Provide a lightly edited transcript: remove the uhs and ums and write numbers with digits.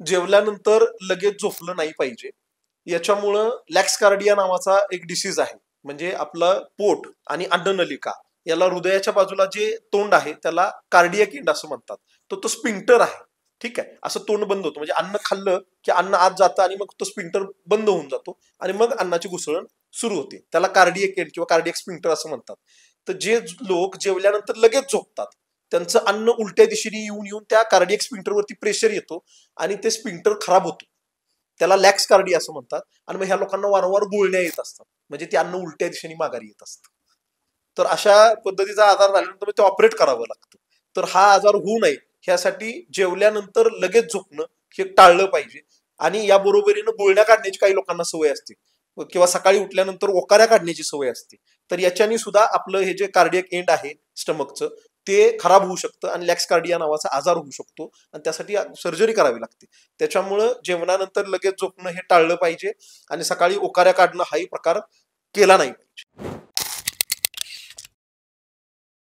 जेवल्यानंतर लगेच झोपलं नाही पाहिजे. याच्यामुळं लॅक्स कार्डिया नावाचा एक डिसीज आहे. म्हणजे आपलं पोट आणि अन्ननलिका याला हृदयाच्या बाजूला जे तोंड आहे त्याला कार्डियक एंड असं म्हणतात. तो स्पिंक्टर आहे. ठीक आहे. असं तोंड बंद होतं म्हणजे अन्न खाल्लं की अन्न आत जातं आणि मग तो स्पिंक्टर बंद होऊन जातो आणि मग अन्नाची घुसळण सुरू होते. त्याला कार्डियक एंड किंवा कार्डियक स्पिंक्टर असं म्हणतात. तर जे लोक जेवल्यानंतर लगेच झोपतात त्यांचं अन्न उलट्या दिशेने येऊन येऊन त्या कार्डियक स्पिंक्टरवरती प्रेशर येतो आणि ते स्पिंक्टर खराब होतो. त्याला लॅक्स कार्डी असं म्हणतात. आणि मग ह्या लोकांना वारंवार गुळण्या येत असतात. म्हणजे ते अन्न उलट्या दिशेने माघारी येत असतं. तर अशा पद्धतीचा आजार झाल्यानंतर ते ऑपरेट करावं लागतं. तर हा आजार होऊ नये ह्यासाठी जेवल्यानंतर लगेच झोपणं हे टाळलं पाहिजे. आणि या बरोबरीनं गुळण्या काढण्याची काही लोकांना सवय असते किंवा सकाळी उठल्यानंतर ओकाऱ्या काढण्याची सवय असते. तर याच्यानी सुद्धा आपलं हे जे कार्डियक एंड आहे स्टमकचं ते खराब होऊ शकतं आणि लॅक्स कार्डिया नावाचा आजार होऊ शकतो आणि त्यासाठी सर्जरी करावी लागते. त्याच्यामुळं जेवणानंतर लगेच झोपणं हे टाळलं पाहिजे आणि सकाळी ओकाऱ्या काढणं हाही प्रकार केला नाही.